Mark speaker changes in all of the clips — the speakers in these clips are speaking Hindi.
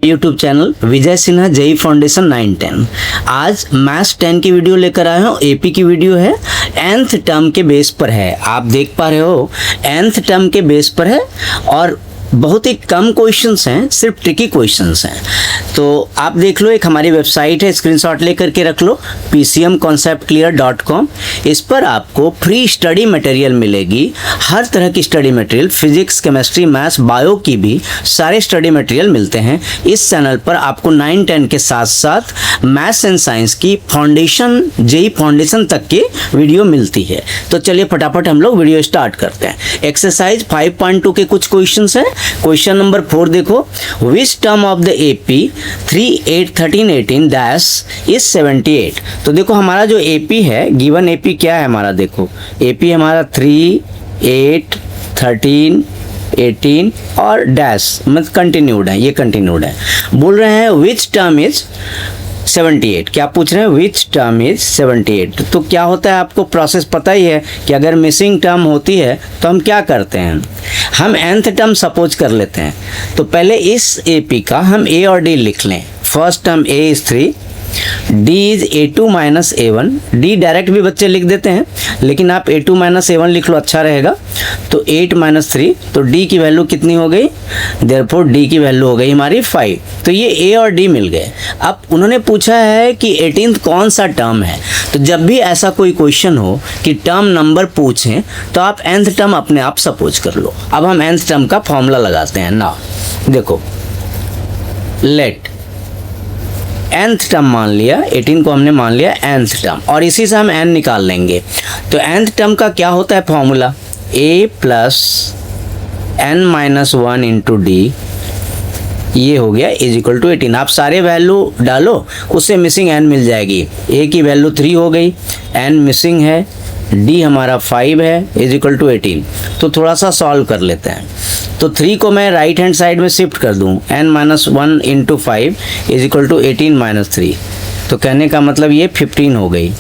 Speaker 1: YouTube channel Vijay Sinha JEE foundation 9-10। आज मैथ्स 10 की वीडियो लेकर आया हूँ। एपी की वीडियो है, nth टर्म के बेस पर है। आप देख पा रहे हो nth टर्म के बेस पर है और बहुत ही कम क्वेश्चंस हैं, सिर्फ ट्रिकी क्वेश्चंस हैं। तो आप देख लो, एक हमारी वेबसाइट है, स्क्रीनशॉट लेकर के रख लो, pcmconceptclear.com। इस पर आपको फ्री स्टडी मटेरियल मिलेगी, हर तरह की study material, physics, chemistry, maths, bio की भी सारे स्टडी मटेरियल मिलते हैं। इस चैनल पर आपको 9-10 के साथ साथ मैथ्स एंड साइंस की फाउंडेशन, जेई फाउंडेशन तक की वीडियो मिलती है। तो चलिए फटाफट हम लोग वीडियो स्टार्ट करते हैं। एक्सरसाइज 5.2 के कुछ क्वेश्चन हैं। क्वेश्चन नंबर 4 देखो, which term of the AP 3, 8, 13, 18 dash is 78। तो देखो हमारा जो एपी है, गिवन एपी क्या है हमारा, देखो एपी हमारा 3, 8, 13, 18 और डैश मतलब कंटिन्यूड है, ये कंटिन्यूड है। बोल रहे हैं विच टर्म इज 78। क्या पूछ रहे हैं, विच टर्म इज 78। तो क्या होता है, आपको प्रोसेस पता ही है कि अगर मिसिंग टर्म होती है तो हम क्या करते हैं, हम nth टर्म सपोज कर लेते हैं। तो पहले इस AP का हम A और D लिख लें। First term A is 3, D is A2 minus A1। D direct भी बच्चे लिख देते हैं, लेकिन आप A2 माइनस A1 लिख लो, अच्छा रहेगा। तो 8 माइनस 3, तो D की वैल्यू कितनी हो गई, देयरफॉर D की वैल्यू हो गई हमारी 5। तो ये A और D मिल गए। अब उन्होंने पूछा है कि 18th कौन सा टर्म है। तो जब भी ऐसा कोई क्वेश्चन हो कि टर्म नंबर पूछें तो आप nth टर्म अपने आप सपोज कर लो। अब हम nth टर्म का फॉर्मूला लगाते हैं ना। देखो, लेट nth टर्म मान लिया, 18 को हमने मान लिया nth टर्म, और इसी से हम n निकाल लेंगे। तो nth टर्म का क्या होता है formula, a plus n minus 1 into D, ये हो गया इज इक्वल टू 18। आप सारे वैल्यू डालो, उससे मिसिंग n मिल जाएगी। a की वैल्यू 3 हो गई, n मिसिंग है, d हमारा 5 है, इज इक्वल टू 18। तो थोड़ा सा सॉल्व कर लेते हैं। तो 3 को मैं राइट हैंड साइड में शिफ्ट कर दूं, n minus 1 into 5 is equal to 18 minus 3। तो कहने का मतलब ये 15 हो गई।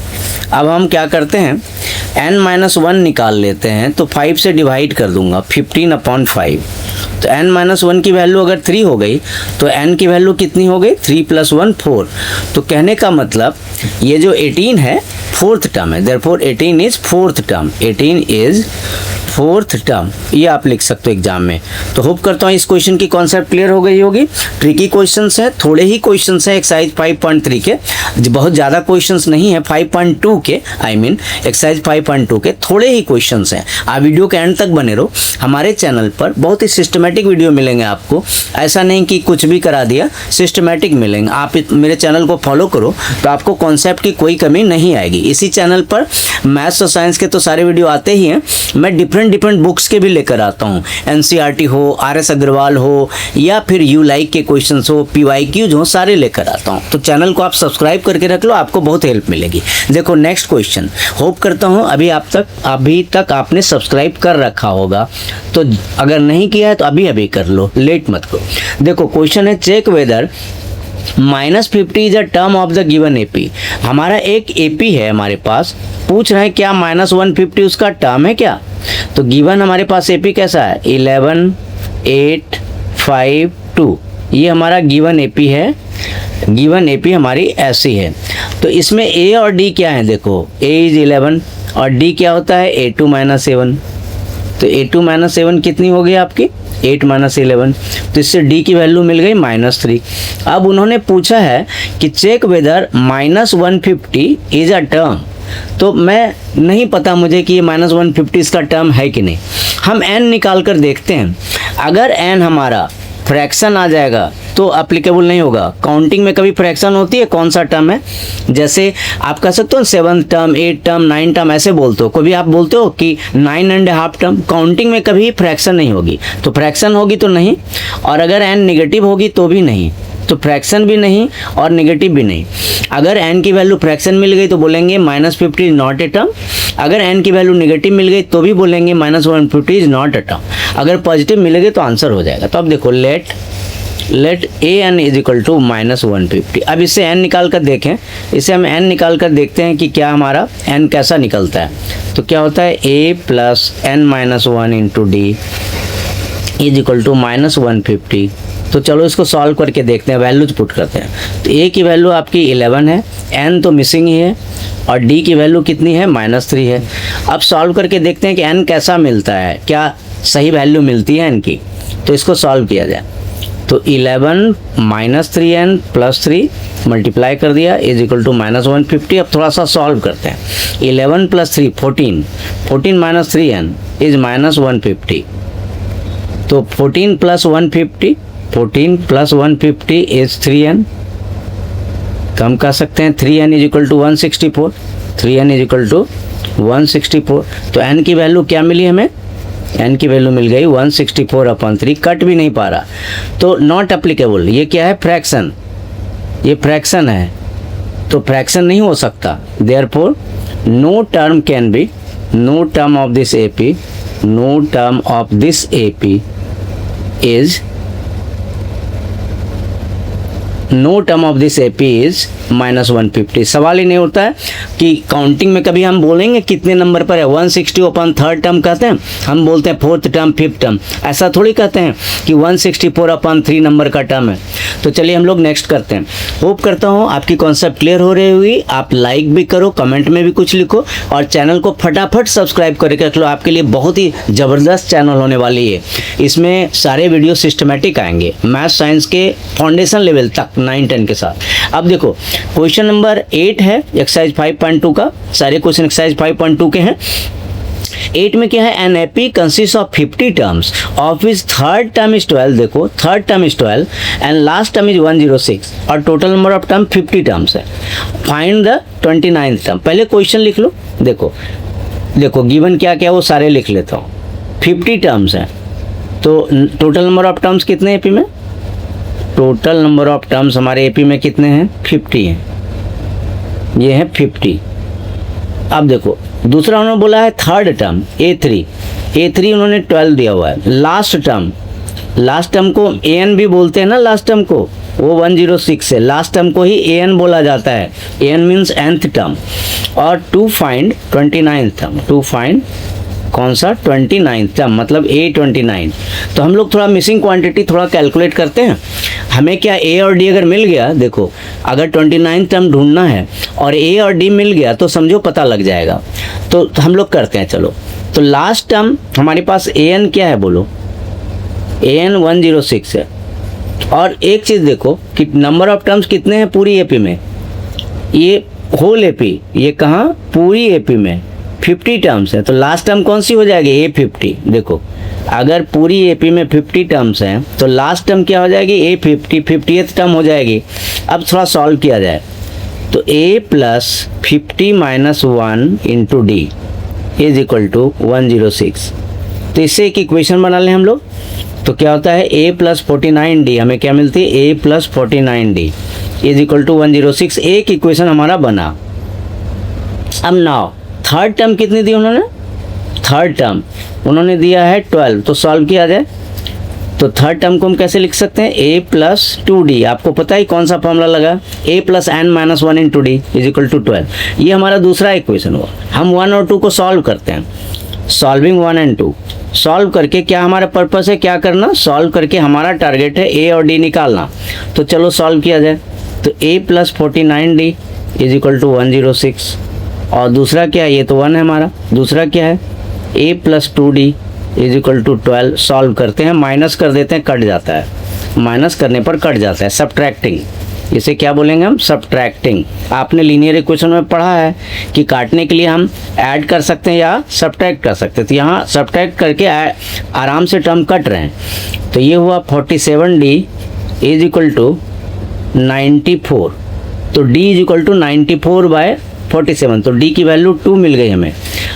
Speaker 1: अब हम क्या करते हैं, n माइनस 1 निकाल लेते हैं। तो 5 से डिवाइड कर दूंगा, 15/5। तो n माइनस 1 की वैल्यू अगर 3 हो गई तो n की वैल्यू कितनी हो गई, 3 + 1 4। तो कहने का मतलब ये जो 18 है फोर्थ टर्म है, therefore 18 is fourth term, 18 is fourth term. ये आप लिख सकते हो एग्जाम में। तो होप करता हूँ इस क्वेश्चन की कॉन्सेप्ट क्लियर हो गई होगी। ट्रिकी क्वेश्चंस है, थोड़े ही क्वेश्चंस है एक्सरसाइज 5.3 के, बहुत ज़्यादा क्वेश्चंस नहीं है 5.2 के, एक्सरसाइज 5.2 के थोड़े ही क्वेश्चंस हैं। आप वीडियो के एंड तक बने रहो। हमारे चैनल पर बहुत ही सिस्टमेटिक वीडियो मिलेंगे आपको, ऐसा नहीं कि कुछ भी करा दिया, सिस्टमेटिक मिलेंगे। आप मेरे चैनल को फॉलो करो तो आपको कॉन्सेप्ट की कोई कमी नहीं आएगी। इसी चैनल पर मैथ्स और साइंस के तो सारे वीडियो आते ही हैं, मैं डिफरेंट बुक्स के भी लेकर आता हूँ। NCERT हो, RS अग्रवाल हो, या फिर यू लाइक के क्वेश्चंस हो, PYQs हो, सारे लेकर आता हूँ। तो चैनल को आप सब्सक्राइब करके रख लो, आपको बहुत हेल्प मिलेगी। देखो नेक्स्ट क्वेश्चन, होप करता हूँ अभी तक आपने सब्सक्राइब कर रखा होगा। तो अगर नहीं किया है तो अभी कर लो, लेट मत करो। देखो क्वेश्चन है, check whether -50 is a term of the given AP. हमारा एक एपी है हमारे पास, पूछ रहे हैं क्या -150 उसका टर्म है क्या। तो गिवन हमारे पास एपी कैसा है, 11, 8, 5, 2, ये हमारा गिवन एपी है। गिवन एपी हमारी ऐसी है। तो इसमें ए और डी क्या है, देखो a इज 11 और d क्या होता है, A2 माइनस 7। तो A2 माइनस 7 कितनी हो गई आपकी, 8 माइनस 11। तो इससे d की वैल्यू मिल गई -3। अब उन्होंने पूछा है कि check whether -150 is a term. तो मैं नहीं पता मुझे कि ये -150 इसका टर्म है कि नहीं। हम n निकाल कर देखते हैं। अगर n हमारा फ्रैक्शन आ जाएगा तो अप्लीकेबल नहीं होगा। काउंटिंग में कभी फ्रैक्शन होती है, कौन सा टर्म है, जैसे आप कह सकते हो 7 टर्म, 8 टर्म, 9 टर्म, ऐसे बोलते हो। कभी आप बोलते हो कि 9.5 टर्म। काउंटिंग में कभी फ्रैक्शन नहीं होगी। तो फ्रैक्शन होगी तो नहीं, और अगर n निगेटिव होगी तो भी नहीं। तो फ्रैक्शन भी नहीं और नेगेटिव भी नहीं। अगर n की वैल्यू फ्रैक्शन मिल गई तो बोलेंगे -50 इज नॉट ए टर्म। अगर n की वैल्यू नेगेटिव मिल गई तो भी बोलेंगे -150 इज नॉट ए टर्म। अगर पॉजिटिव मिलेगी तो आंसर हो जाएगा। तो अब देखो, let an is equal to -150। अब इससे n निकाल कर देखें, इसे हम n निकाल कर देखते हैं कि क्या हमारा n कैसा निकलता है। तो क्या होता है, a plus n minus 1 into D is equal to -150 तो चलो इसको सॉल्व करके देखते हैं, वैल्यूज पुट करते हैं। तो ए की वैल्यू आपकी 11 है, एन तो मिसिंग ही है, और डी की वैल्यू कितनी है, -3 है। अब सॉल्व करके देखते हैं कि एन कैसा मिलता है, क्या सही वैल्यू मिलती है एन की। तो इसको सॉल्व किया जाए। तो 11 -3n + 3 मल्टीप्लाई कर दिया इज इक्वल टू -150। अब थोड़ा सा सॉल्व करते हैं। 11 + 3 14, 14 - 3n इज -150। तो 14 + 150, 14 + 150 इज 3n। कम कर सकते हैं, 3n is equal to 164, 3n is equal to 164। तो n की वैल्यू क्या मिली हमें, n की वैल्यू मिल गई 164/3। कट भी नहीं पा रहा, तो नॉट एप्लीकेबल। ये क्या है, फ्रैक्शन, ये फ्रैक्शन है, तो फ्रैक्शन नहीं हो सकता। Therefore no term can be, no term of this AP, no term of this AP is, no term of this AP is -150। सवाल ही नहीं होता है कि काउंटिंग में कभी हम बोलेंगे कितने नंबर पर है, 160/3 टर्म कहते हैं, हम बोलते हैं 4th टर्म 5th टर्म, ऐसा थोड़ी कहते हैं कि 164/3 नंबर का टर्म है। तो चलिए हम लोग नेक्स्ट करते हैं। होप करता हूँ आपकी कॉन्सेप्ट क्लियर हो रही हुई। आप लाइक भी करो, कमेंट में भी कुछ लिखो, और चैनल को फटाफट सब्सक्राइब करके रख लो। आपके लिए बहुत ही ज़बरदस्त चैनल होने वाली है। इसमें सारे वीडियो सिस्टमेटिक आएंगे, मैथ साइंस के फाउंडेशन लेवल तक 9-10 के साथ। अब देखो क्वेश्चन नंबर 8 है एक्सरसाइज 5.2 का, सारे क्वेश्चन एक्सरसाइज 5.2 के हैं। 8 में क्या है, an AP consist of 50 terms of which third term is 12। देखो third term is 12 and last term is 106 और total number of term 50 terms है। Find the 29th term. पहले क्वेश्चन लिख लो। देखो देखो गिवन क्या क्या वो सारे लिख लेता हूँ। 50 टर्म्स हैं, तो टोटल नंबर ऑफ टर्म्स कितने AP में, टोटल नंबर ऑफ टर्म्स हमारे AP में कितने हैं, 50 हैं। ये है 50। अब देखो दूसरा उन्होंने बोला है थर्ड टर्म A3 उन्होंने 12 दिया हुआ है। लास्ट टर्म को AN भी बोलते हैं ना, लास्ट टर्म को, वो 106 है। लास्ट टर्म को ही AN बोला जाता है, AN मीन्स nth टर्म। और to find 29th term, to find कौन सा, 29th टर्म, मतलब A29। तो हम लोग थोड़ा मिसिंग क्वांटिटी थोड़ा कैलकुलेट करते हैं। हमें क्या A और D अगर मिल गया, देखो अगर 29th टर्म ढूंढना है और A और D मिल गया तो समझो पता लग जाएगा। तो हम लोग करते हैं, चलो। तो लास्ट टर्म हमारे पास AN क्या है, बोलो, AN 106 है। और एक चीज़ देखो कि नंबर ऑफ टर्म्स कितने हैं पूरी AP में, ये होल AP, ये कहाँ, पूरी AP में 50 टर्म्स है। तो लास्ट टर्म कौन सी हो जाएगी, A50। देखो अगर पूरी AP में 50 टर्म्स हैं तो लास्ट टर्म क्या हो जाएगी, A50, 50th टर्म हो जाएगी। अब थोड़ा सॉल्व किया जाए तो A + 50 - 1 × D is equal to 106। तो इससे एक इक्वेशन बना लें हम लोग। तो क्या होता है, A + 49D, हमें क्या मिलती है, A + 49D is equal to 106। एक इक्वेशन हमारा बना। अब नाउ थर्ड टर्म कितनी दी उन्होंने, थर्ड टर्म उन्होंने दिया है 12। तो सॉल्व किया जाए तो थर्ड टर्म को हम कैसे लिख सकते हैं, A + 2D। आपको पता ही कौन सा फॉर्मूला लगा, A + n - 1 × D is equal to 12। ये हमारा दूसरा इक्वेशन हुआ। हम 1 और 2 को सॉल्व करते हैं। सॉल्विंग 1 और 2 सॉल्व करके क्या हमारा पर्पस है, क्या करना, सॉल्व करके हमारा टारगेट है A और D निकालना। तो चलो सॉल्व किया जाए। तो A + 49D is equal to 106। और दूसरा क्या है, ये तो 1 है हमारा, दूसरा क्या है, A + 2D is equal to 12। Solve करते हैं, माइनस कर देते हैं, कट जाता है, माइनस करने पर कट जाता है, सब्ट्रैक्टिंग। इसे क्या बोलेंगे हम, सब्ट्रैक्टिंग। आपने लीनियर इक्वेशन में पढ़ा है कि काटने के लिए हम ऐड कर सकते हैं या सब्ट्रैक्ट कर सकते हैं। तो यहाँ सब्ट्रैक्ट करके आराम से टर्म कट रहे हैं। तो ये हुआ 47D इज इक्वल टू 94। तो D इज इक्वल टू 94/47। तो D की वैल्यू 2 मिल गई हमें।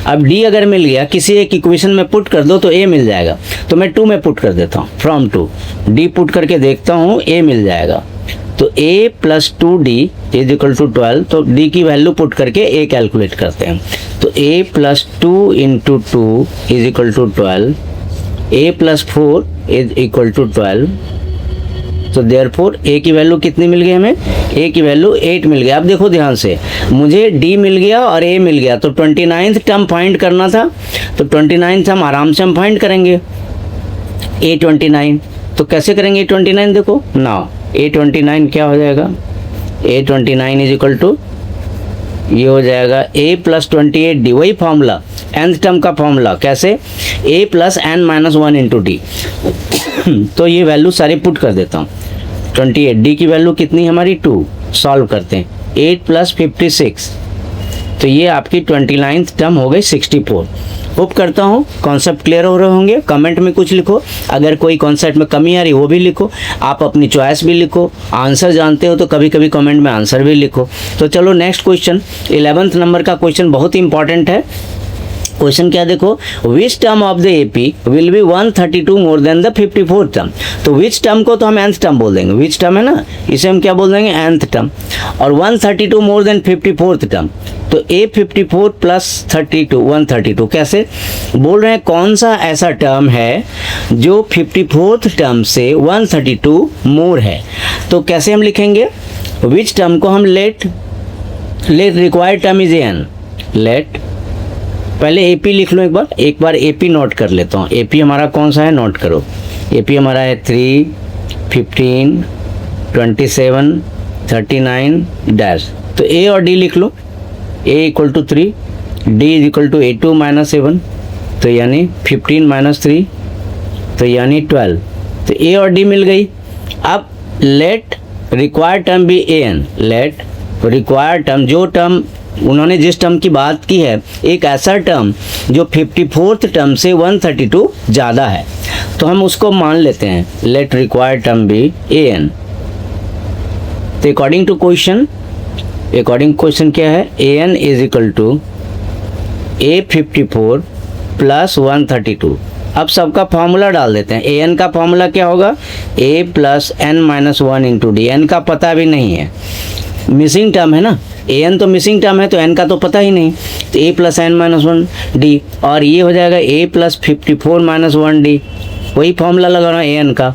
Speaker 1: अब D अगर मिल गया, किसी एक इक्वेशन में पुट कर दो तो A मिल जाएगा। तो मैं 2 में पुट कर देता हूँ, फ्रॉम 2 D पुट करके देखता हूँ, A मिल जाएगा। तो A + 2D is equal to 12। तो D की वैल्यू पुट करके A कैलकुलेट करते हैं। तो A + 2 × 2 is equal to 12, A + 4 is equal to 12। तो देयरफॉर A की वैल्यू कितनी मिल गई हमें, A की वैल्यू 8 मिल गया। अब देखो ध्यान से, मुझे D मिल गया और A मिल गया। तो 29th टर्म फाइंड करना था। तो 29th टर्म आराम से हम फाइंड करेंगे, A29। तो कैसे करेंगे A29? देखो नाउ A29 क्या हो जाएगा, A29 इज इक्वल टू ये हो जाएगा a प्लस 28d, वही फॉर्मूला nth टर्म का फॉर्मूला, कैसे a plus n minus 1 into D. तो ये वैल्यू सारी पुट कर देता हूँ। 28d की वैल्यू कितनी हमारी 2, सॉल्व करते हैं 8 प्लस 56, तो ये आपकी 29th टर्म हो गई 64। होप करता हूँ कॉन्सेप्ट क्लियर हो रहे होंगे। कमेंट में कुछ लिखो, अगर कोई कॉन्सेप्ट में कमी आ रही वो भी लिखो, आप अपनी चॉइस भी लिखो, आंसर जानते हो तो कभी कभी कमेंट में आंसर भी लिखो। तो चलो नेक्स्ट क्वेश्चन, 11th नंबर का क्वेश्चन बहुत ही इंपॉर्टेंट है। क्वेश्चन क्या देखो, which term of the AP will be 132 more than the 54 term. तो विच टर्म को तो हम nth टर्म बोल देंगे, विच टर्म है ना, इसे हम क्या बोल देंगे nth टर्म, और 132 मोर देन 54th टर्म। तो A54 प्लस 32 132, कैसे बोल रहे हैं, कौन सा ऐसा टर्म है जो 54th टर्म से 132 मोर है। तो कैसे हम लिखेंगे, विच टर्म को हम let required term is n, let पहले AP लिख लो, एक बार AP नोट कर लेता हूँ। AP हमारा कौन सा है, नोट करो। AP हमारा है 3, 15, 27, 39 डैश। तो A और D लिख लो, A equal to 3, D is equal to A2 minus 7, तो यानी 15 माइनस 3, तो यानी 12। तो A और D मिल गई। अब लेट रिक्वायर्ड टर्म भी AN, लेट रिक्वायर्ड टर्म, जो टर्म उन्होंने जिस टर्म की बात की है, एक ऐसा टर्म जो 54th टर्म से 132 ज़्यादा है, तो हम उसको मान लेते हैं लेट रिक्वायर्ड टर्म भी AN। तो अकॉर्डिंग टू क्वेश्चन क्या है, AN is equal to A54 plus 132। अब सबका फॉर्मूला डाल देते हैं। AN का फॉर्मूला क्या होगा, A plus n minus 1 into D. N का पता भी नहीं है, मिसिंग टर्म है ना, AN तो मिसिंग टर्म है, तो n का तो पता ही नहीं, तो A plus n minus 1 D, और ये हो जाएगा A प्लस 54 माइनस 1 डी, वही फॉर्मूला लगाना AN का,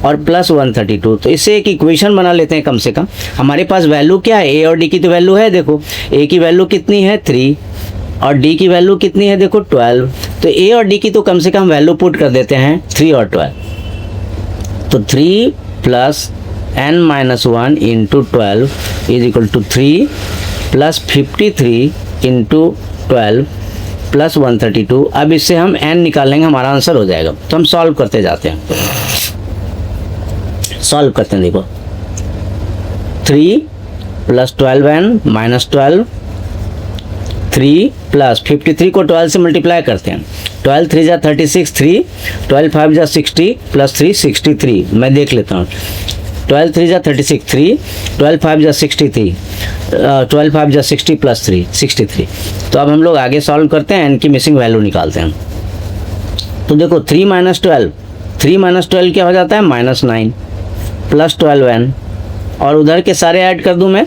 Speaker 1: और प्लस 132। तो इससे एक इक्वेशन बना लेते हैं कम से कम। हमारे पास वैल्यू क्या है, A और D की तो वैल्यू है, देखो A की वैल्यू कितनी है 3 और D की वैल्यू कितनी है देखो 12। तो A और D की तो कम से कम वैल्यू पुट कर देते हैं 3 और 12। तो 3 plus n minus 1 into 12 is equal to 3 plus 53 into 12 plus 132। अब इससे हम n निकालेंगे, हमारा आंसर हो जाएगा। तो हम सॉल्व करते जाते हैं, सॉल्व करते हैं। देखो 3 प्लस 12n माइनस 12, 3 प्लस 53 को 12 से मल्टीप्लाई करते हैं, 12 3 जा 36, 3 12 5 जा 60 प्लस 3 63। मैं देख लेता हूँ, 12 3 जा 36, 3 12 5 जा 63, 12 5 जा 60 प्लस 3 63। तो अब हम लोग आगे सॉल्व करते हैं, n की मिसिंग वैल्यू निकालते हैं। तो देखो 3 माइनस 12 क्या हो जाता है, माइनस 9 प्लस 12n, और उधर के सारे ऐड कर दूं मैं,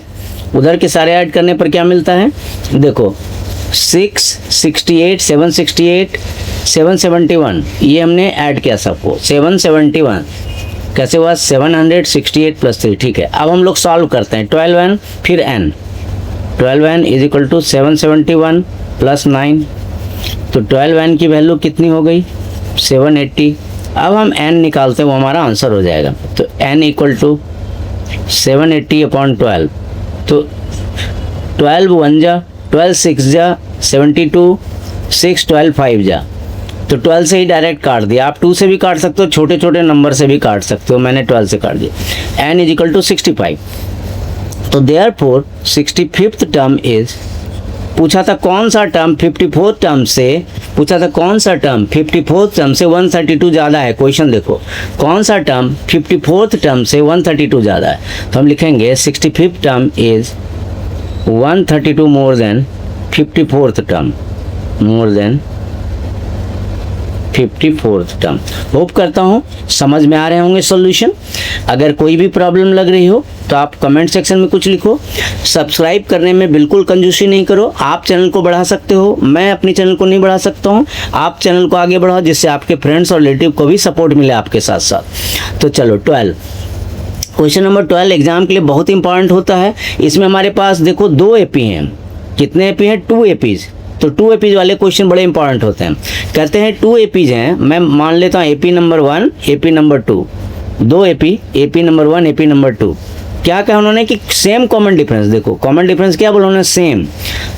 Speaker 1: उधर के सारे ऐड करने पर क्या मिलता है, देखो 6 68 768 771, ये हमने ऐड किया सबको, 771 कैसे हुआ, 768 प्लस 3। ठीक है, अब हम लोग सॉल्व करते हैं, 12n फिर n, 12n is equal to 771 plus 9, तो 12n की वैल्यू कितनी हो गई 780। अब हम n निकालते हैं, वो हमारा आंसर हो जाएगा। तो n इक्वल टू 780 अपॉन 12, तो 12 1 जा 12 6 जा 72, 6 12 5 जा, तो 12 से ही डायरेक्ट काट दिया। आप 2 से भी काट सकते हो, छोटे छोटे नंबर से भी काट सकते हो, मैंने 12 से काट दिया। n is equal to 65। तो देयरफॉर 65th टर्म इज, पूछा था कौन सा टर्म 54th टर्म से, पूछा था कौन सा टर्म 54th टर्म से 132 ज़्यादा है। क्वेश्चन देखो, कौन सा टर्म 54th टर्म से 132 ज़्यादा है। तो हम लिखेंगे 65th term is 132 more than 54th term, more than 54th term. Hope करता हूँ समझ में आ रहे होंगे सॉल्यूशन। अगर कोई भी प्रॉब्लम लग रही हो तो आप कमेंट सेक्शन में कुछ लिखो। सब्सक्राइब करने में बिल्कुल कंजूसी नहीं करो। आप चैनल को बढ़ा सकते हो, मैं अपनी चैनल को नहीं बढ़ा सकता हूँ। आप चैनल को आगे बढ़ाओ जिससे आपके फ्रेंड्स और रिलेटिव को भी सपोर्ट मिले आपके साथ साथ। तो चलो 12, क्वेश्चन नंबर 12 एग्जाम के लिए बहुत इंपॉर्टेंट होता है। इसमें हमारे पास देखो 2 एपी हैं। कितने एपी हैं? 2 एपीज। तो 2 एपीज वाले क्वेश्चन बड़े इंपॉर्टेंट होते हैं। कहते हैं 2 एपीज हैं, मैं मान लेता हूँ एपी नंबर 1, एपी नंबर 2। दो AP, AP number 1, AP number 2, क्या कहा उन्होंने कि सेम कॉमन डिफरेंस, देखो कॉमन डिफरेंस क्या बोला उन्होंने, सेम,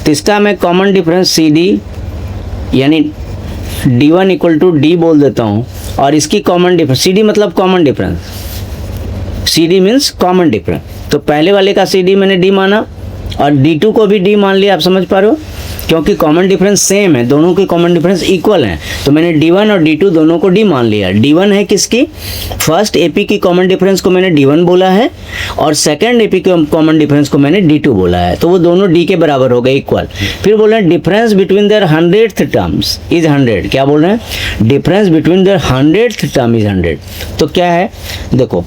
Speaker 1: तो इसका मैं कॉमन डिफरेंस सी डी यानी D1 इक्वल टू डी बोल देता हूँ, और इसकी कॉमन डिफरेंस, सी डी मतलब common difference, C D means common difference, तो पहले वाले का सी डी मैंने डी माना और D2 को भी डी मान लिया, आप समझ पा रहे हो, क्योंकि कॉमन डिफरेंस सेम है, दोनों के कॉमन डिफरेंस इक्वल हैं, तो मैंने D1 और D2 दोनों को डी मान लिया। D1 है किसकी, फर्स्ट एपी की कॉमन डिफरेंस को मैंने D1 बोला है और सेकंड एपी के कॉमन डिफरेंस को मैंने D2 बोला है, तो वो दोनों D के बराबर हो गए, इक्वल। फिर बोल रहे हैं difference between their 100th terms is 100, क्या बोल रहे हैं, difference between their 100th term is 100, तो क्या है, देखो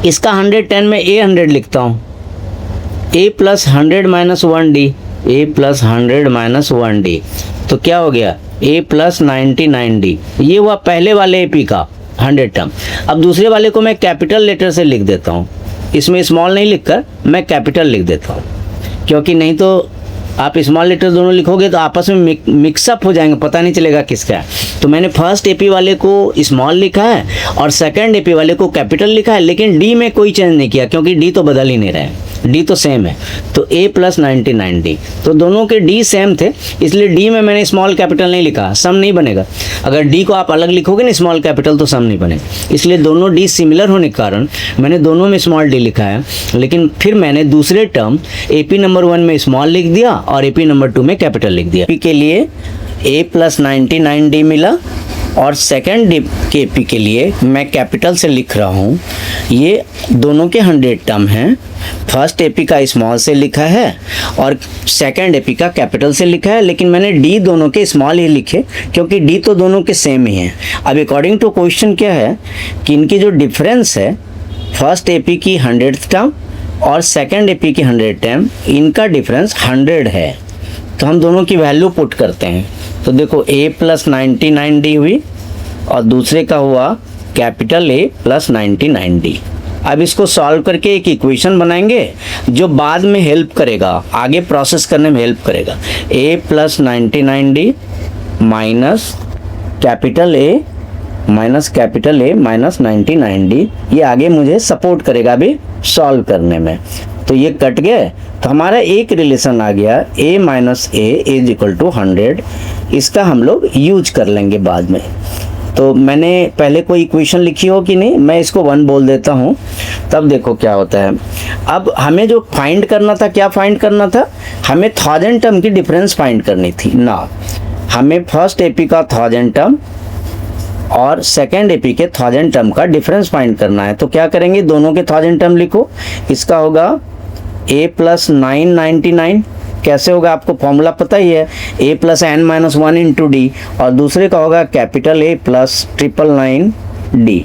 Speaker 1: इसका 110 में A100 लिखता हूँ, A plus 100 minus 1D, A plus 100 minus 1D, तो क्या हो गया A प्लस 99D, ये हुआ पहले वाले AP का 100 टर्म। अब दूसरे वाले को मैं कैपिटल लेटर से लिख देता हूँ, इसमें स्मॉल नहीं लिखकर मैं कैपिटल लिख देता हूँ, क्योंकि नहीं तो आप स्मॉल लेटर दोनों लिखोगे तो आपस में मिक्सअप हो जाएंगे, पता नहीं चलेगा किसका है। तो मैंने फर्स्ट एपी वाले को स्मॉल लिखा है और सेकंड एपी वाले को कैपिटल लिखा है, लेकिन डी में कोई चेंज नहीं किया क्योंकि डी तो बदल ही नहीं रहे, डी तो सेम है, तो A प्लस 99D, तो दोनों के डी सेम थे, इसलिए डी में मैंने स्मॉल कैपिटल नहीं लिखा, सम नहीं बनेगा। अगर डी को आप अलग लिखोगे ना स्मॉल कैपिटल तो सम नहीं बनेगा, इसलिए दोनों डी सिमिलर होने के कारण मैंने दोनों में स्मॉल डी लिखा है, लेकिन फिर मैंने दूसरे टर्म एपी नंबर 1 में स्मॉल लिख दिया और एपी नंबर 2 में कैपिटल लिख दिया। के लिए A प्लस 99D मिला और सेकेंड के पी के लिए मैं कैपिटल से लिख रहा हूँ, ये दोनों के 100 टर्म हैं, फर्स्ट एपी का स्मॉल से लिखा है और सेकंड एपी का कैपिटल से लिखा है, लेकिन मैंने डी दोनों के स्मॉल ही लिखे क्योंकि डी तो दोनों के सेम ही हैं। अब अकॉर्डिंग टू क्वेश्चन क्या है कि इनकी जो डिफरेंस है फर्स्ट एपी की 100th टर्म और सेकंड एपी की 100 टर्म, इनका डिफरेंस 100 है, तो हम दोनों की वैल्यू पुट करते हैं। तो देखो A प्लस 99D हुई और दूसरे का हुआ कैपिटल A प्लस 99D। अब इसको सॉल्व करके एक इक्वेशन बनाएंगे जो बाद में हेल्प करेगा, आगे प्रोसेस करने में हेल्प करेगा। A plus 99D minus capital A minus capital A minus 99D, ये आगे मुझे सपोर्ट करेगा अभी सॉल्व करने में। तो ये कट गए, तो हमारा एक रिलेशन आ गया A minus A is equal to 100, इसका हम लोग यूज कर लेंगे बाद में। तो मैंने पहले कोई इक्वेशन लिखी हो कि नहीं, मैं इसको 1 बोल देता हूँ, तब देखो क्या होता है। अब हमें जो फाइंड करना था, क्या फाइंड करना था, हमें 1000 टर्म की डिफरेंस फाइंड करनी थी ना, हमें फर्स्ट एपी का 1000 टर्म और सेकेंड एपी के 1000 टर्म का डिफरेंस फाइंड करना है। तो क्या करेंगे, दोनों के 1000 टर्म लिखो, इसका होगा A प्लस 999, कैसे होगा आपको फॉर्मूला पता ही है, A plus n minus 1 into D, और दूसरे का होगा कैपिटल A प्लस 999D।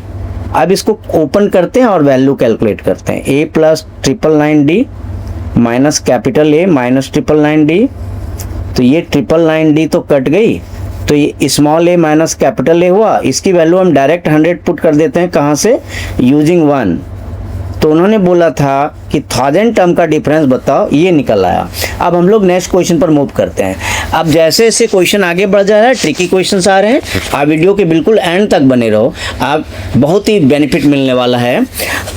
Speaker 1: अब इसको ओपन करते हैं और वैल्यू कैलकुलेट करते हैं, A plus 999D minus capital A minus 999D, तो ये 999D तो कट गई, तो ये small a minus capital A हुआ, इसकी वैल्यू हम डायरेक्ट 100 पुट कर देते हैं, कहाँ से, यूजिंग 1। तो उन्होंने बोला था कि 1000 टर्म का डिफरेंस बताओ, ये निकल आया। अब हम लोग नेक्स्ट क्वेश्चन पर मूव करते हैं। अब जैसे जैसे क्वेश्चन आगे बढ़ जा रहा है, ट्रिकी क्वेश्चंस आ रहे हैं, आप वीडियो के बिल्कुल एंड तक बने रहो, आप बहुत ही बेनिफिट मिलने वाला है,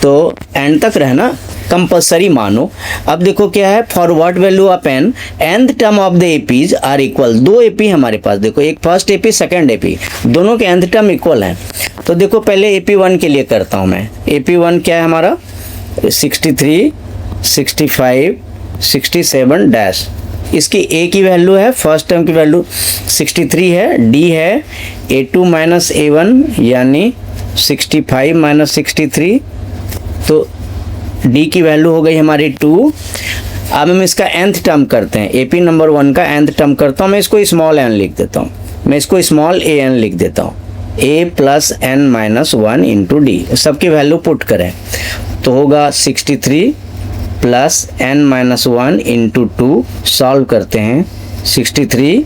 Speaker 1: तो एंड तक रहना कंपलसरी मानो। अब देखो क्या है, for what value of n nth term of the APs are equal, दो एपी हमारे पास, देखो एक फर्स्ट एपी सेकंड एपी, दोनों के nth टर्म इक्वल हैं। तो देखो पहले AP1 के लिए करता हूँ मैं, AP1 क्या है हमारा 63 65 67 डैश, इसकी A की वैल्यू है, फर्स्ट टर्म की वैल्यू 63 है, D है A2 माइनस A1 यानी 65 माइनस 63, तो D की वैल्यू हो गई हमारी 2। अब हम इसका nth टर्म करते हैं, AP नंबर 1 का nth टर्म करता हूँ, मैं इसको स्मॉल n लिख देता हूँ, मैं इसको स्मॉल an लिख देता हूँ, A plus n minus 1 into D, सबकी वैल्यू पुट करें तो होगा 63 plus n minus 1 into 2, solve करते हैं 63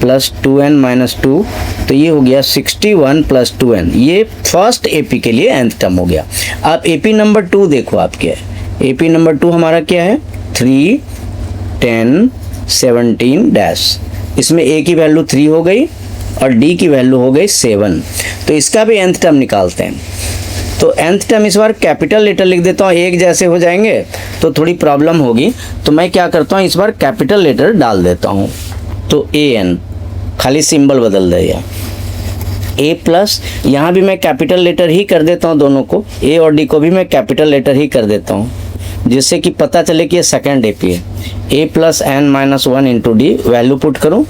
Speaker 1: प्लस 2n माइनस 2, तो ये हो गया 61 प्लस 2n, ये फर्स्ट एपी के लिए nth टर्म हो गया। अब एपी नंबर 2 देखो आप क्या है, एपी नंबर 2 हमारा क्या है 3 10 17 डैश, इसमें A की वैल्यू 3 हो गई और D की वैल्यू हो गई 7, तो इसका भी nth टर्म निकालते हैं। तो nth टर्म इस बार कैपिटल लेटर लिख देता हूँ, एक जैसे हो जाएंगे तो थोड़ी प्रॉब्लम होगी, तो मैं क्या करता हूँ इस बार कैपिटल लेटर डाल देता हूँ। तो an खाली सिंबल बदल दिया, a प्लस, यहाँ भी मैं कैपिटल लेटर ही कर देता हूँ, दोनों को a और d को भी मैं कैपिटल लेटर ही कर देता हूँ, जिससे कि पता चले कि ये सेकेंड AP है। a plus n minus 1 into D, value put करूँ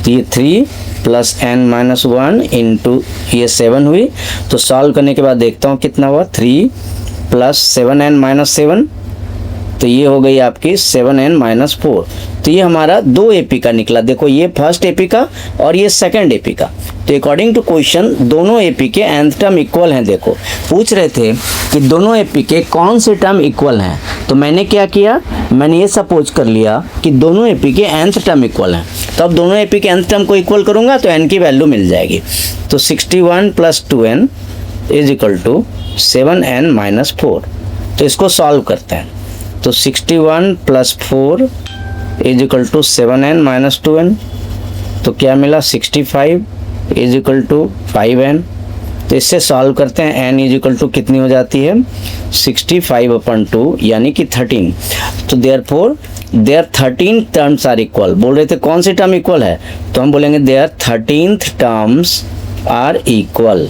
Speaker 1: तो ये 3 प्लस n माइनस 1 इंटू ये 7 हुई। तो सॉल्व करने के बाद देखता हूँ कितना हुआ, 3 प्लस 7n माइनस 7, तो ये हो गई आपकी 7n माइनस 4। तो ये हमारा 2 AP का निकला। देखो ये फर्स्ट AP का और ये सेकंड AP का। तो अकॉर्डिंग टू क्वेश्चन दोनों AP के nth टर्म इक्वल हैं। देखो पूछ रहे थे कि दोनों AP के कौन से टर्म इक्वल हैं, तो मैंने क्या किया, मैंने ये सपोज कर लिया कि दोनों AP के nth टर्म इक्वल हैं। तो अब दोनों AP के nth टर्म को इक्वल करूँगा तो n की वैल्यू मिल जाएगी। तो 61 plus 2n is equal to 7n minus 4। तो इसको सॉल्व करते हैं। तो 61 plus 4 is equal to 7n minus 2n। तो क्या मिला, 65 इज इक्वल टू 5n। तो इससे सॉल्व करते हैं, n इज इक्वल टू कितनी हो जाती है, 65/2 यानी कि 13। तो therefore there 13 terms are equal. बोल रहे थे कौन से टर्म इक्वल है, तो हम बोलेंगे there 13th terms are equal.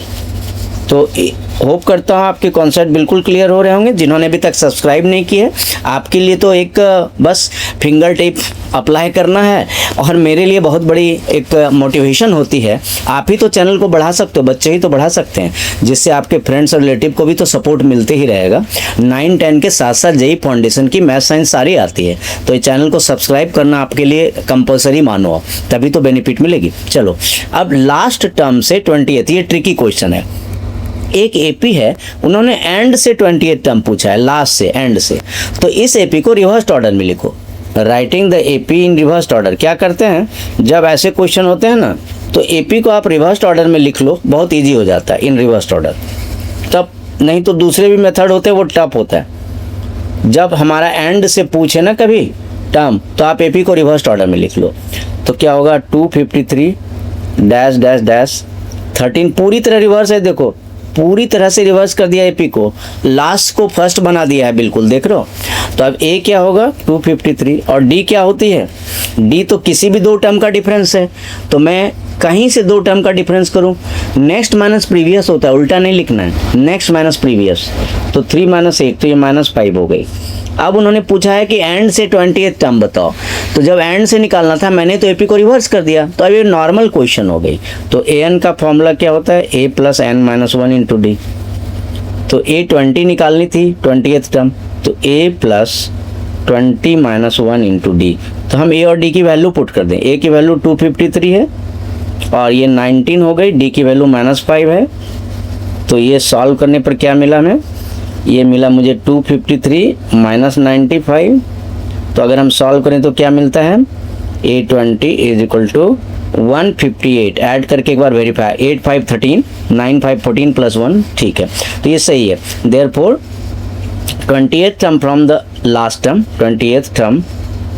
Speaker 1: तो होप करता हूँ आपके कॉन्सेप्ट बिल्कुल क्लियर हो रहे होंगे। जिन्होंने अभी तक सब्सक्राइब नहीं किया आपके लिए तो एक बस फिंगर टिप अप्लाई करना है, और मेरे लिए बहुत बड़ी एक मोटिवेशन होती है। आप ही तो चैनल को बढ़ा सकते हो, बच्चे ही तो बढ़ा सकते हैं, जिससे आपके फ्रेंड्स और रिलेटिव को भी तो सपोर्ट मिलते ही रहेगा। 9-10 के साथ साथ JEE फाउंडेशन की मैथ साइंस सारी आती है, तो इस चैनल को सब्सक्राइब करना आपके लिए कंपलसरी मानो, तभी तो बेनिफिट मिलेगी। चलो अब लास्ट टर्म से 28, ये ट्रिकी क्वेश्चन है। एक AP है, उन्होंने एंड से 28 टर्म पूछा है, लास्ट से, एंड से। तो इस AP को रिवर्स्ड ऑर्डर में लिखो। Writing the AP in reversed order. क्या करते हैं जब ऐसे क्वेश्चन होते हैं ना, तो AP को आप रिवर्स्ड ऑर्डर में लिख लो, बहुत इजी हो जाता है इन रिवर्स्ड ऑर्डर। तब नहीं तो दूसरे भी मेथड होते हैं, वो टफ होता है। जब हमारा एंड से पूछे ना कभी टर्म, तो आप AP को रिवर्स्ड ऑर्डर में लिख लो। तो क्या होगा, 253 डैश डैश डैश 13, पूरी तरह रिवर्स है। देखो पूरी तरह से रिवर्स कर दिया AP को, लास्ट को फर्स्ट बना दिया है, बिल्कुल देख रहे हो। तो अब A क्या होगा, 253, और D क्या होती है, D तो किसी भी 2 टर्म का डिफरेंस है। तो मैं कहीं से 2 टर्म का डिफरेंस करूं, नेक्स्ट माइनस प्रीवियस होता है, उल्टा नहीं लिखना है, नेक्स्ट माइनस प्रीवियस। तो 3 माइनस 1, तो ये -5 हो गई। अब उन्होंने पूछा है कि एंड से 28 टर्म बताओ, तो जब एंड से निकालना था मैंने तो AP को रिवर्स कर दिया, तो अब ये नॉर्मल क्वेश्चन हो गई। तो an का फॉर्मूला क्या होता है, a plus n minus 1 into D. तो a 20 निकालनी थी 28th टर्म, तो a plus 20 minus 1 into D. तो हम a और d की वैल्यू पुट कर दें। a की वैल्यू 253 है और ये 19 हो गई, d की वैल्यू -5 है। तो ये सॉल्व करने पर क्या मिला हमें, ये मिला मुझे 253 माइनस 95। तो अगर हम सॉल्व करें तो क्या मिलता है, 820 इज इक्वल टू 158। ऐड करके एक बार वेरीफाई, 8 5 13 9 5 14 प्लस 1, ठीक है। तो ये सही है। Therefore 28th term from the last term, 28th term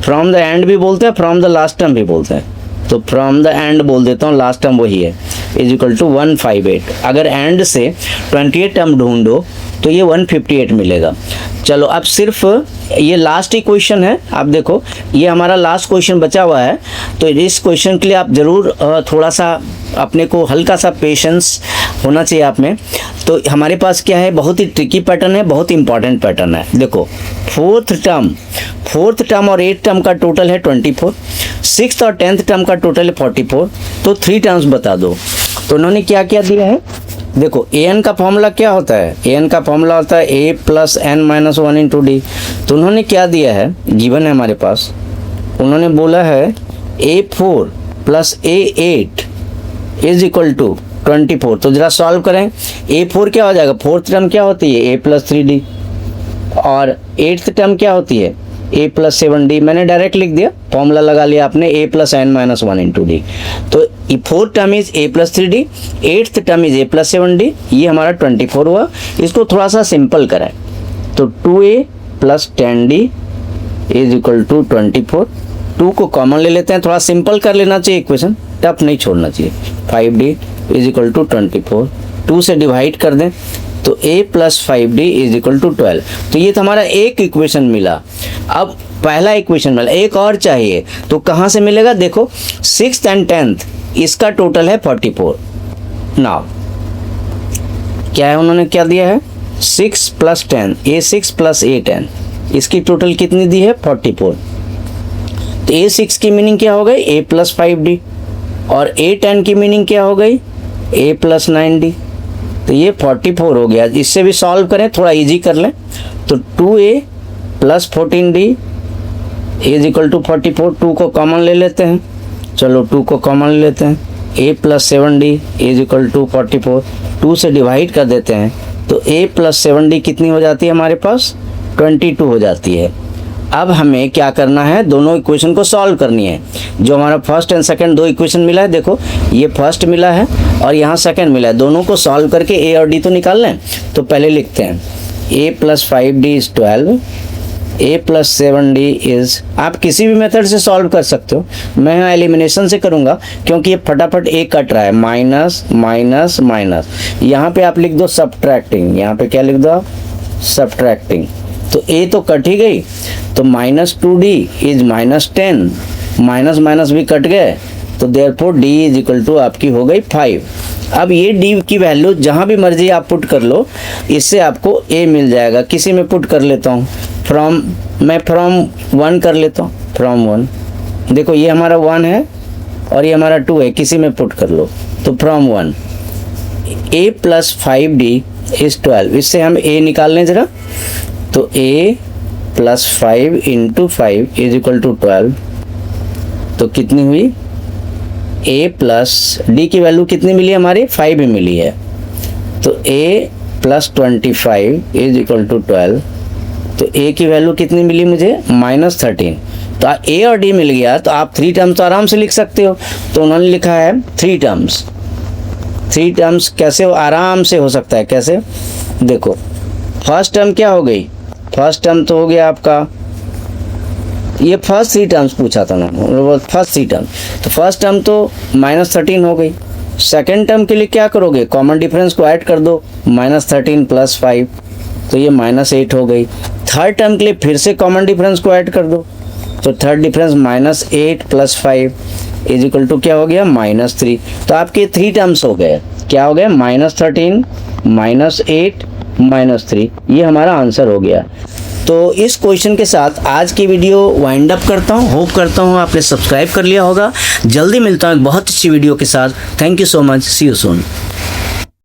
Speaker 1: from the end भी बोलते हैं, फ्रॉम द लास्ट टर्म भी बोलते हैं। तो फ्रॉम द एंड बोल देता हूँ, लास्ट टर्म वही है, इज इक्वल टू 158। अगर एंड से 28 टर्म ढूंढो तो ये 158 मिलेगा। चलो अब सिर्फ ये लास्ट ही क्वेश्चन है। आप देखो ये हमारा लास्ट क्वेश्चन बचा हुआ है, तो इस क्वेश्चन के लिए आप ज़रूर थोड़ा सा अपने को हल्का सा पेशेंस होना चाहिए आप में। तो हमारे पास क्या है, बहुत ही ट्रिकी पैटर्न है, बहुत ही इंपॉर्टेंट पैटर्न है। देखो फोर्थ टर्म और 8th टर्म का टोटल है 24, 6th और 10th टर्म का टोटल है 44। तो 3 टर्म्स बता दो। तो उन्होंने क्या क्या दिया है, देखो an का फॉर्मूला क्या होता है, an का फॉर्मूला होता है a plus n minus 1 into D. तो उन्होंने क्या दिया है, गिवन है हमारे पास, उन्होंने बोला है a4 plus a8 is equal to 24। तो जरा सॉल्व करें, a4 क्या हो जाएगा, 4th टर्म क्या होती है a प्लस 3d, और 8th टर्म क्या होती है a प्लस 7d। मैंने डायरेक्ट लिख दिया, फॉर्मूला लगा लिया आपने, a plus n minus 1 into D. तो 4th term is a plus 3d, 8th term is a plus 7d, ये हमारा 24 हुआ। इसको थोड़ा सा सिंपल कराएं, तो 2a plus 10d is equal to 24। 2 को कॉमन ले लेते हैं, थोड़ा सिंपल कर लेना चाहिए इक्वेशन, टफ नहीं छोड़ना चाहिए। 5d is equal to 24। 2 से डिवाइड कर दें तो a plus 5d is equal to 12। तो ये तो हमारा एक इक्वेशन मिला। अब पहला इक्वेशन मिला, एक और चाहिए, तो कहाँ से मिलेगा? देखो 6th एंड 10th इसका टोटल है 44। नाउ क्या है, उन्होंने क्या दिया है 6 प्लस 10, a6 प्लस a10, इसकी टोटल कितनी दी है 44। तो a6 की मीनिंग क्या हो गई a प्लस 5d, और a10 की मीनिंग क्या हो गई a प्लस 9d। तो ये 44 हो गया। इससे भी सॉल्व करें, थोड़ा इजी कर लें, तो 2a plus 14d is equal to 44। 2 को कॉमन ले लेते हैं, चलो 2 को कॉमन ले लेते हैं, a plus 7d is equal to 44। 2 से डिवाइड कर देते हैं तो a प्लस 7d कितनी हो जाती है हमारे पास 22 हो जाती है। अब हमें क्या करना है, दोनों इक्वेशन को सॉल्व करनी है। जो हमारा फर्स्ट एंड सेकंड दो इक्वेशन मिला है, देखो ये फर्स्ट मिला है और यहाँ सेकंड मिला है, दोनों को सॉल्व करके a और d तो निकाल लें। तो पहले लिखते हैं a plus 5d is 12, a plus 7d is, आप किसी भी मेथड से सॉल्व कर सकते हो, मैं यहाँ एलिमिनेशन से करूँगा क्योंकि ये फटाफट a कट रहा है, माइनस माइनस माइनस, यहाँ पे आप लिख दो सब्ट्रैक्टिंग, यहाँ पे क्या लिख दो आप सब्ट्रैक्टिंग। तो a तो कट ही गई, तो minus 2d is minus 10, minus minus भी कट गए, तो therefore d is equal to आपकी हो गई 5। अब ये d की वैल्यू जहाँ भी मर्जी आप पुट कर लो, इससे आपको a मिल जाएगा। किसी में पुट कर लेता हूँ, मैं फ्रॉम 1 कर लेता हूँ, फ्रॉम 1, देखो ये हमारा 1 है और ये हमारा 2 है, किसी में पुट कर लो, तो from 1 a plus 5d is 12। इससे हम a निकाल लें ज़रा, तो a plus 5 into 5 is equal to 12। तो कितनी हुई a प्लस d की वैल्यू कितनी मिली हमारी 5 ही मिली है, तो a plus 25 is equal to 12। तो a की वैल्यू कितनी मिली मुझे माइनस 13। तो a और d मिल गया, तो आप 3 टर्म्स तो आराम से लिख सकते हो। तो उन्होंने लिखा है 3 टर्म्स। 3 टर्म्स कैसे हो, आराम से हो सकता है, कैसे देखो, फर्स्ट टर्म क्या हो गई, फर्स्ट टर्म तो हो गया आपका, ये फर्स्ट 3 टर्म्स पूछा था ना, फर्स्ट 3 टर्म, तो फर्स्ट टर्म तो माइनस 13 हो गई। सेकेंड टर्म के लिए क्या करोगे, कॉमन डिफरेंस को ऐड कर दो, माइनस 13 प्लस 5, तो ये माइनस 8 हो गई। थर्ड टर्म के लिए फिर से कॉमन डिफरेंस को ऐड कर दो, तो third difference minus 8 plus 5 is equal to क्या हो गया माइनस 3। तो आपके 3 टर्म्स हो गए, क्या हो गए माइनस 13 माइनस 8 माइनस 3, ये हमारा आंसर हो गया। तो इस क्वेश्चन के साथ आज की वीडियो वाइंड अप करता हूँ। होप करता हूँ आपने सब्सक्राइब कर लिया होगा। जल्दी मिलता हूँ एक बहुत अच्छी वीडियो के साथ। Thank you so much, see you soon.